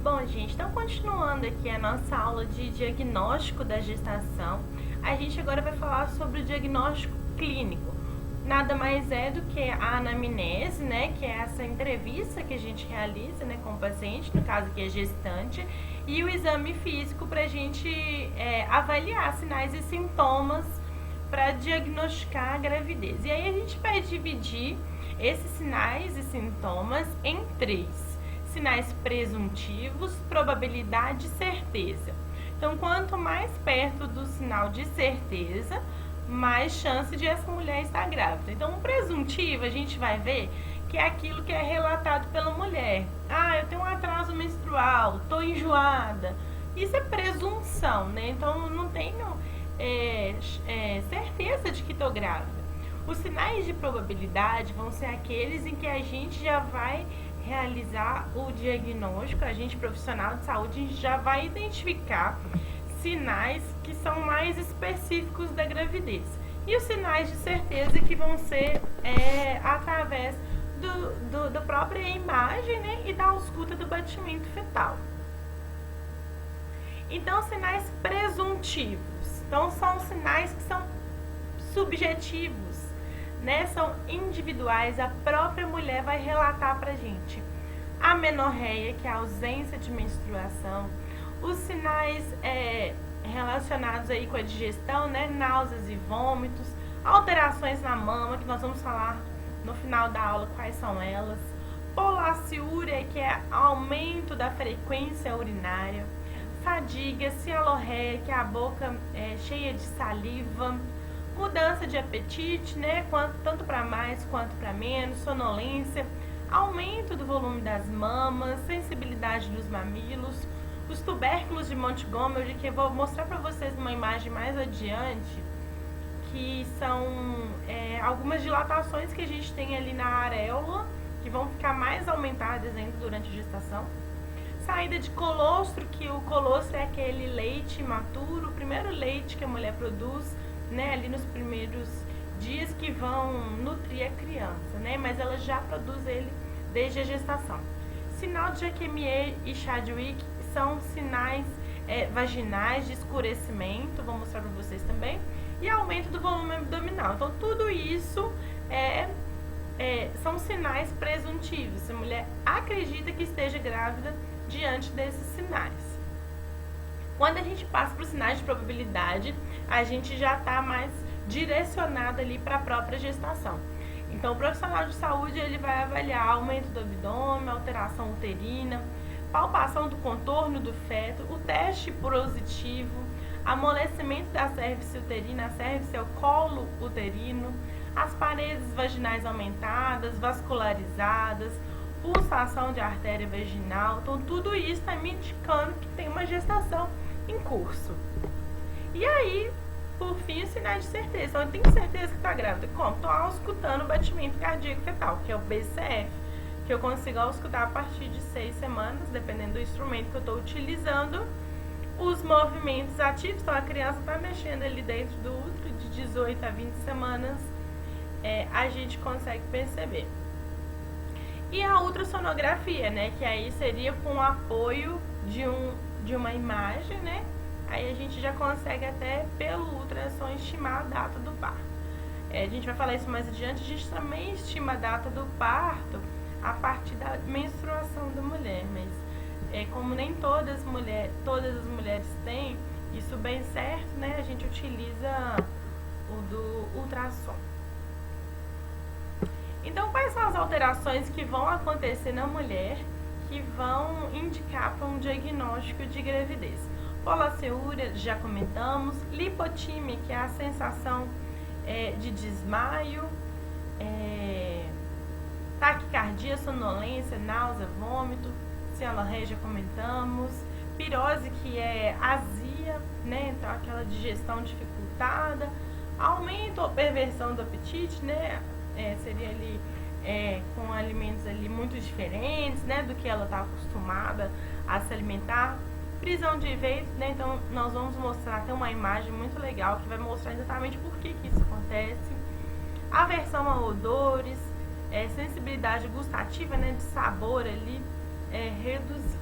Bom, gente, então continuando aqui a nossa aula de diagnóstico da gestação, a gente agora vai falar sobre o diagnóstico clínico. Nada mais é do que a anamnese, né, que é essa entrevista que a gente realiza, né, com o paciente, no caso aqui é gestante, e o exame físico para a gente avaliar sinais e sintomas para diagnosticar a gravidez. E aí a gente vai dividir esses sinais e sintomas em três: sinais presuntivos, probabilidade e certeza. Então, quanto mais perto do sinal de certeza, mais chance de essa mulher estar grávida. Então, o presuntivo, a gente vai ver que é aquilo que é relatado pela mulher. Ah, eu tenho um atraso menstrual, tô enjoada. Isso é presunção, né? Então, eu não tenho certeza de que tô grávida. Os sinais de probabilidade vão ser aqueles em que a gente já vai realizar o diagnóstico, a gente profissional de saúde já vai identificar sinais que são mais específicos da gravidez. E os sinais de certeza que vão ser através da própria imagem, né, e da ausculta do batimento fetal. Então, sinais presuntivos. Então, são sinais que são subjetivos, né, são individuais, a própria mulher vai relatar pra gente. A menorreia, que é a ausência de menstruação, os sinais relacionados aí com a digestão, né, náuseas e vômitos, alterações na mama, que nós vamos falar no final da aula quais são elas, polaciúria, que é aumento da frequência urinária, fadiga, cialorreia, que é a boca cheia de saliva, mudança de apetite, né, tanto para mais quanto para menos, sonolência, aumento do volume das mamas, sensibilidade dos mamilos, os tubérculos de Montgomery, que eu vou mostrar para vocês numa imagem mais adiante, que são algumas dilatações que a gente tem ali na areola, que vão ficar mais aumentadas ainda durante a gestação. Saída de colostro, que o colostro é aquele leite imaturo, o primeiro leite que a mulher produz, né, ali nos primeiros dias que vão nutrir a criança, né, mas ela já produz ele desde a gestação. Sinal de Jacquier e Chadwick são sinais vaginais de escurecimento, vou mostrar para vocês também, e aumento do volume abdominal. Então, tudo isso são sinais presuntivos. Se a mulher acredita que esteja grávida diante desses sinais. Quando a gente passa para os sinais de probabilidade, a gente já está mais direcionado ali para a própria gestação. Então, o profissional de saúde ele vai avaliar aumento do abdômen, alteração uterina, palpação do contorno do feto, o teste positivo, amolecimento da cérvix uterina, a cérvix é o colo uterino, as paredes vaginais aumentadas, vascularizadas, pulsação de artéria vaginal. Então, tudo isso está me indicando que tem uma gestação em curso. E aí, por fim, os sinais de certeza. Então, eu tenho certeza que está grávida. Como? Estou auscultando o batimento cardíaco fetal, que é o BCF, que eu consigo auscultar a partir de 6 semanas, dependendo do instrumento que eu estou utilizando. Os movimentos ativos, então a criança está mexendo ali dentro do útero, de 18 a 20 semanas, a gente consegue perceber. E a ultrassonografia, né, que aí seria com o apoio de uma imagem, né, aí a gente já consegue até pelo ultrassom estimar a data do parto. A gente vai falar isso mais adiante, a gente também estima a data do parto a partir da menstruação da mulher, mas como nem todas as mulheres têm isso bem certo, né, a gente utiliza o do ultrassom. Então, quais são as alterações que vão acontecer na mulher que vão indicar para um diagnóstico de gravidez? Polaciúria, já comentamos, lipotímia, que é a sensação de desmaio, taquicardia, sonolência, náusea, vômito, cialorreia, já comentamos, pirose, que é azia, né, então aquela digestão dificultada, aumento ou perversão do apetite, né, seria ali com alimentos ali muito diferentes, né, do que ela está acostumada a se alimentar. Prisão de ventre, né, então nós vamos mostrar até uma imagem muito legal que vai mostrar exatamente por que isso acontece. Aversão a odores, sensibilidade gustativa, né, de sabor ali reduzida.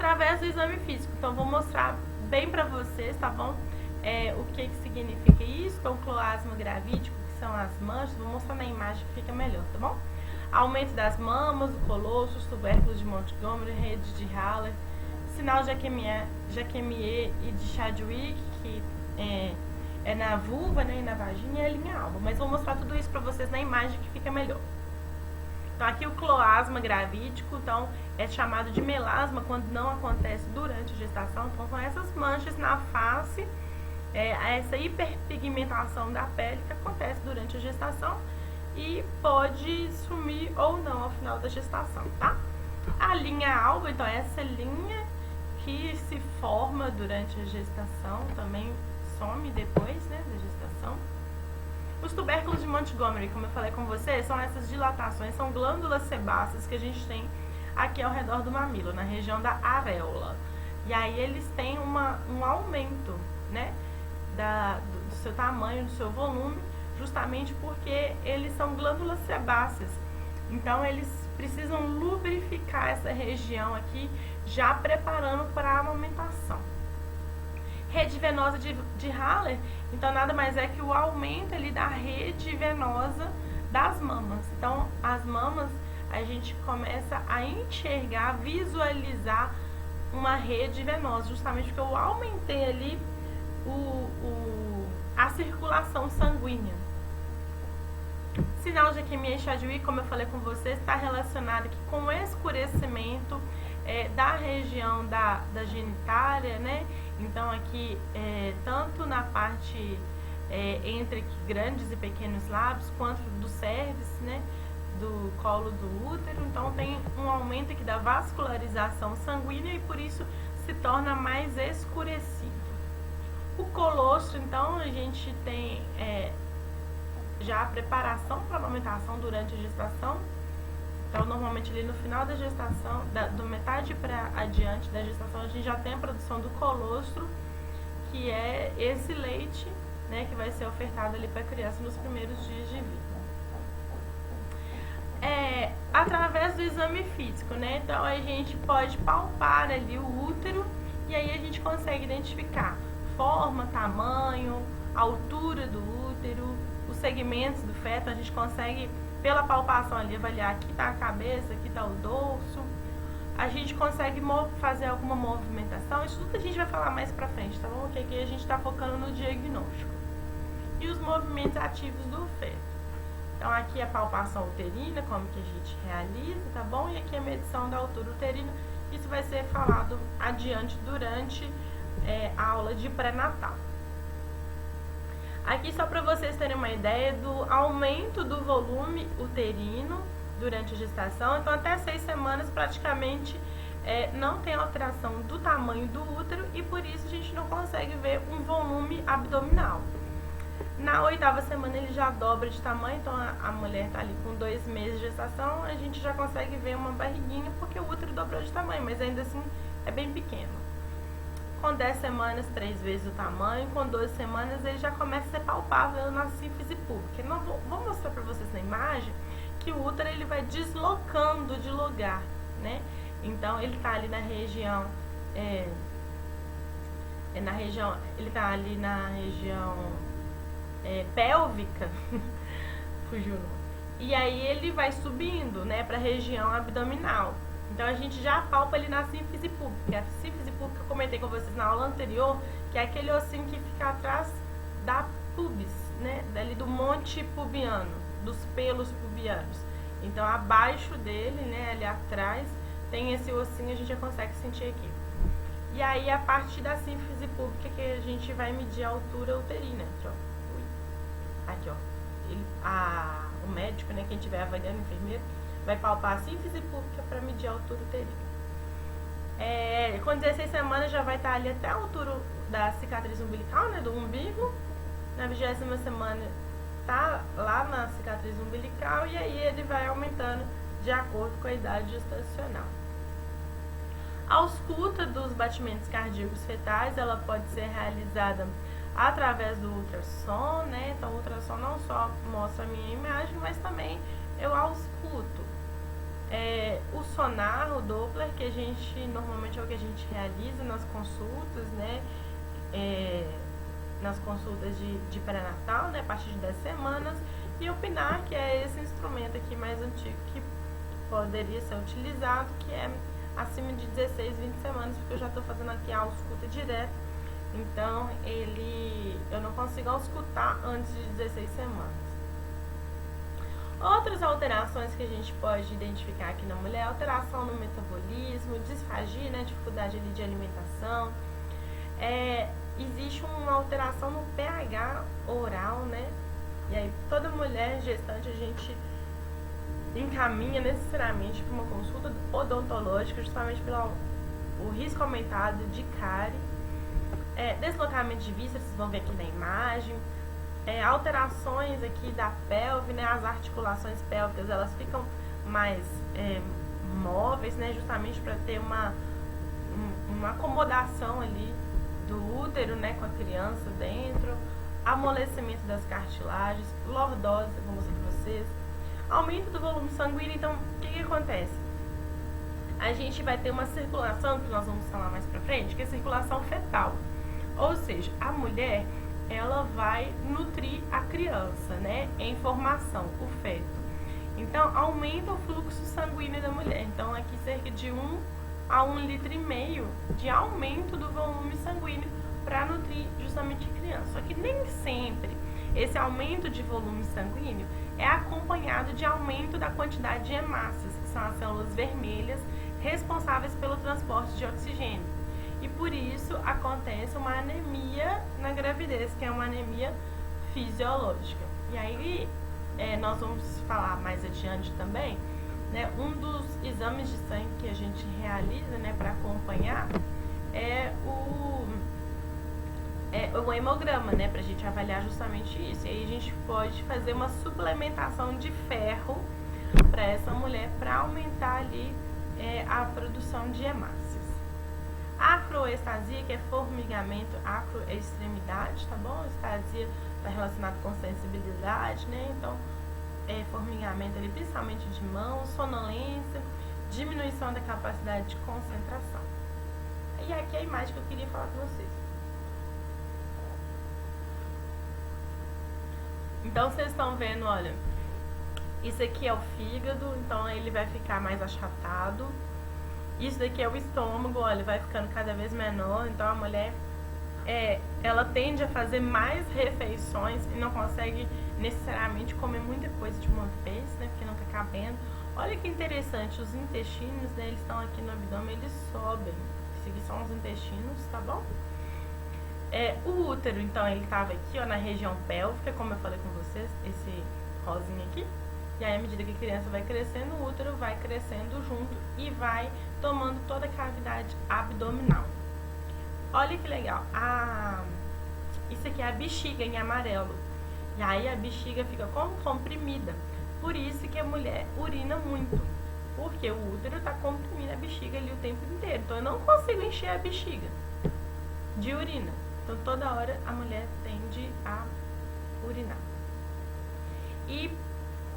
através do exame físico. Então, vou mostrar bem pra vocês, tá bom? O que significa isso. Então, cloasma gravídico, que são as manchas, vou mostrar na imagem que fica melhor, tá bom? Aumento das mamas, do colosso, os tubérculos de Montgomery, rede de Haller, sinal de Jacquemies e de Chadwick, que é na vulva, né, e na vagina, e a linha alba. Mas vou mostrar tudo isso pra vocês na imagem que fica melhor. Então, aqui o cloasma gravídico, então, é chamado de melasma quando não acontece durante a gestação. Então, são essas manchas na face, essa hiperpigmentação da pele que acontece durante a gestação e pode sumir ou não ao final da gestação, tá? A linha alba, então, é essa linha que se forma durante a gestação, também some depois, né, da gestação. Os tubérculos de Montgomery, como eu falei com vocês, são essas dilatações, são glândulas sebáceas que a gente tem aqui ao redor do mamilo, na região da areola. E aí eles têm um aumento, né, do seu tamanho, do seu volume, justamente porque eles são glândulas sebáceas. Então, eles precisam lubrificar essa região aqui, já preparando para a amamentação. Rede venosa de Haller, então nada mais é que o aumento ali da rede venosa das mamas. Então, as mamas, a gente começa a enxergar, visualizar uma rede venosa, justamente porque eu aumentei ali a circulação sanguínea. Sinal de Jacquemies e Chadwick, como eu falei com vocês, está relacionado aqui com o escurecimento da região da genitália, né? Então, aqui, tanto na parte entre grandes e pequenos lábios, quanto do cérvix, né? Do colo do útero. Então, tem um aumento aqui da vascularização sanguínea e, por isso, se torna mais escurecido. O colostro, então, a gente tem já a preparação para a amamentação durante a gestação. Então, normalmente ali no final da gestação, do metade para adiante da gestação, a gente já tem a produção do colostro, que é esse leite, né, que vai ser ofertado ali para a criança nos primeiros dias de vida. Através do exame físico, né? Então, a gente pode palpar ali o útero e aí a gente consegue identificar forma, tamanho, altura do útero, os segmentos do feto. A gente consegue, pela palpação ali, avaliar aqui tá a cabeça, aqui tá o dorso. A gente consegue fazer alguma movimentação. Isso tudo a gente vai falar mais pra frente, tá bom? Porque aqui a gente tá focando no diagnóstico. E os movimentos ativos do feto. Então, aqui a palpação uterina, como que a gente realiza, tá bom? E aqui a medição da altura uterina. Isso vai ser falado adiante durante a aula de pré-natal. Aqui só para vocês terem uma ideia do aumento do volume uterino durante a gestação. Então, até 6 semanas praticamente não tem alteração do tamanho do útero e por isso a gente não consegue ver um volume abdominal. Na 8ª semana ele já dobra de tamanho, então a mulher está ali com 2 meses de gestação, a gente já consegue ver uma barriguinha porque o útero dobrou de tamanho, mas ainda assim é bem pequeno. Com 10 semanas, 3 vezes o tamanho. Com 12 semanas, ele já começa a ser palpável na sínfise púbica. Não vou mostrar para vocês na imagem que o útero ele vai deslocando de lugar, né? Então, ele tá ali na região, ele tá ali na região pélvica, fugiu o nome. E aí ele vai subindo, né, para a região abdominal. Então, a gente já palpa ali na sínfise púbica. A sínfise púbica eu comentei com vocês na aula anterior, que é aquele ossinho que fica atrás da pubis, né? Dali do monte pubiano, dos pelos pubianos. Então, abaixo dele, né, ali atrás, tem esse ossinho, a gente já consegue sentir aqui. E aí, a parte da sínfise púbica que a gente vai medir a altura uterina. Aqui, ó. Aqui, ó. O médico, né, quem estiver avaliando, o enfermeiro, vai palpar a sínfise púbica para medir a altura uterina. Com 16 semanas já vai estar ali até a altura da cicatriz umbilical, né, do umbigo. Na 20ª semana tá lá na cicatriz umbilical e aí ele vai aumentando de acordo com a idade gestacional. A ausculta dos batimentos cardíacos fetais, ela pode ser realizada através do ultrassom, né? Então, o ultrassom não só mostra a minha imagem, mas também eu ausculto. O sonar, o Doppler, que a gente normalmente é o que a gente realiza nas consultas, né? Nas consultas de pré-natal, né? A partir de 10 semanas. E o PNAR, que é esse instrumento aqui mais antigo que poderia ser utilizado, que é acima de 16, 20 semanas, porque eu já estou fazendo aqui a ausculta direta. Então, eu não consigo auscultar antes de 16 semanas. Outras alterações que a gente pode identificar aqui na mulher: alteração no metabolismo, disfagia, né, dificuldade ali de alimentação. Existe uma alteração no pH oral, né? E aí toda mulher gestante a gente encaminha necessariamente para uma consulta odontológica, justamente pelo risco aumentado de cárie. Deslocamento de vista, vocês vão ver aqui na imagem. Alterações aqui da pelve, né? As articulações pélvicas, elas ficam mais móveis, né? Justamente para ter uma acomodação ali do útero, né? Com a criança dentro. Amolecimento das cartilagens, lordose, vou mostrar para vocês. Aumento do volume sanguíneo. Então, o que acontece? A gente vai ter uma circulação, que nós vamos falar mais pra frente, que é a circulação fetal. Ou seja, a mulher, ela vai nutrir a criança, né, em formação, o feto. Então, aumenta o fluxo sanguíneo da mulher. Então, aqui cerca de 1 a 1,5 litros de aumento do volume sanguíneo para nutrir justamente a criança. Só que nem sempre esse aumento de volume sanguíneo é acompanhado de aumento da quantidade de hemácias, que são as células vermelhas responsáveis pelo transporte de oxigênio. E por isso acontece uma anemia na gravidez, que é uma anemia fisiológica. E aí nós vamos falar mais adiante também, né? Um dos exames de sangue que a gente realiza, né, para acompanhar é o hemograma, né, pra gente avaliar justamente isso. E aí a gente pode fazer uma suplementação de ferro para essa mulher, para aumentar ali a produção de hemácias. Acroestasia, que é formigamento, acro é extremidade, tá bom? Estasia está relacionado com sensibilidade, né? Então, formigamento ali, principalmente de mãos, sonolência, diminuição da capacidade de concentração. E aqui é a imagem que eu queria falar com vocês. Então, vocês estão vendo, olha, isso aqui é o fígado, então ele vai ficar mais achatado. Isso daqui é o estômago, olha, vai ficando cada vez menor. Então, a mulher, ela tende a fazer mais refeições e não consegue necessariamente comer muita coisa de uma vez, né, porque não tá cabendo. Olha que interessante, os intestinos, né, eles estão aqui no abdômen, eles sobem. Isso aqui são os intestinos, tá bom? O útero, então, ele estava aqui, ó, na região pélvica, como eu falei com vocês, esse rosinha aqui. E aí, à medida que a criança vai crescendo, o útero vai crescendo junto e vai tomando toda a cavidade abdominal. Olha que legal. Isso aqui é a bexiga em amarelo. E aí a bexiga fica comprimida. Por isso que a mulher urina muito. Porque o útero está comprimindo a bexiga ali o tempo inteiro. Então eu não consigo encher a bexiga de urina. Então toda hora a mulher tende a urinar. E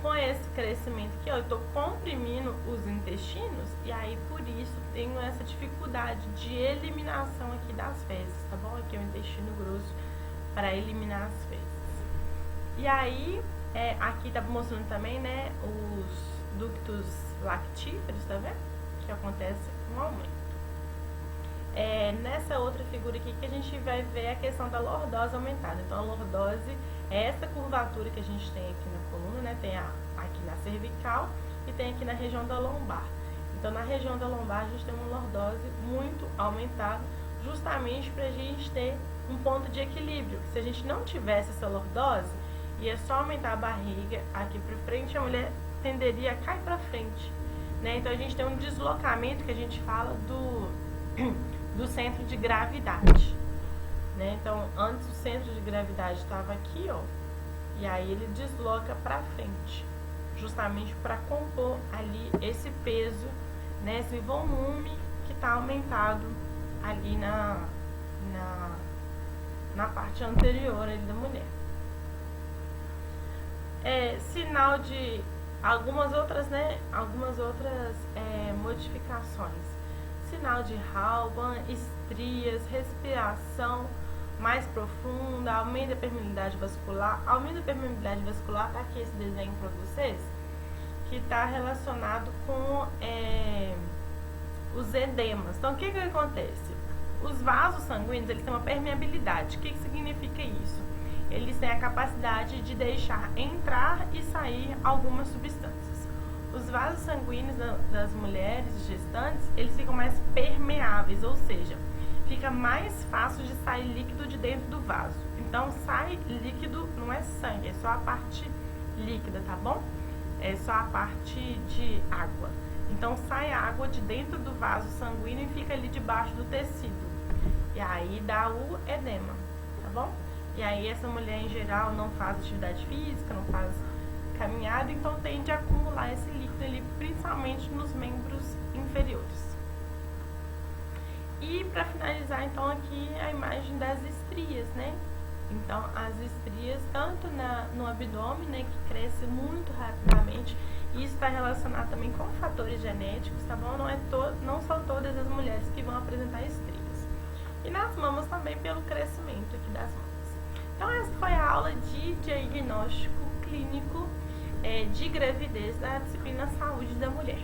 com esse crescimento aqui, ó, eu tô comprimindo os intestinos e aí por isso tenho essa dificuldade de eliminação aqui das fezes, tá bom? Aqui é o intestino grosso para eliminar as fezes. E aí, aqui tá mostrando também, né, os ductos lactíferos, tá vendo? Que acontece um aumento. Nessa outra figura aqui que a gente vai ver a questão da lordose aumentada. Então, a lordose é essa curvatura que a gente tem aqui na coluna, né? Tem aqui na cervical e tem aqui na região da lombar. Então, na região da lombar, a gente tem uma lordose muito aumentada, justamente para a gente ter um ponto de equilíbrio. Se a gente não tivesse essa lordose, ia só aumentar a barriga aqui para frente, a mulher tenderia a cair para frente, né? Então, a gente tem um deslocamento que a gente fala do centro de gravidade, né? Então, antes o centro de gravidade estava aqui, ó, e aí ele desloca para frente, justamente para compor ali esse peso, né? Esse volume que está aumentado ali na parte anterior ali da mulher. Sinal de Algumas outras, né? Modificações. Sinal de Halban, estrias, respiração mais profunda, aumento da permeabilidade vascular. Aumento da permeabilidade vascular, tá aqui esse desenho para vocês, que está relacionado com os edemas. Então, o que acontece? Os vasos sanguíneos, eles têm uma permeabilidade. O que significa isso? Eles têm a capacidade de deixar entrar e sair algumas substâncias. Os vasos sanguíneos das mulheres gestantes, eles ficam mais permeáveis, ou seja, fica mais fácil de sair líquido de dentro do vaso. Então, sai líquido, não é sangue, é só a parte líquida, tá bom? É só a parte de água. Então, sai água de dentro do vaso sanguíneo e fica ali debaixo do tecido. E aí dá o edema, tá bom? E aí essa mulher, em geral, não faz atividade física, não faz caminhada, então tende a acumular esse líquido ali, principalmente nos membros inferiores. E para finalizar, então, aqui a imagem das estrias, né? Então, as estrias, tanto no abdômen, né, que cresce muito rapidamente, e isso está relacionado também com fatores genéticos, tá bom? Não são todas as mulheres que vão apresentar estrias. E nas mamas também, pelo crescimento aqui das mamas. Então, essa foi a aula de diagnóstico clínico de gravidez da disciplina Saúde da Mulher.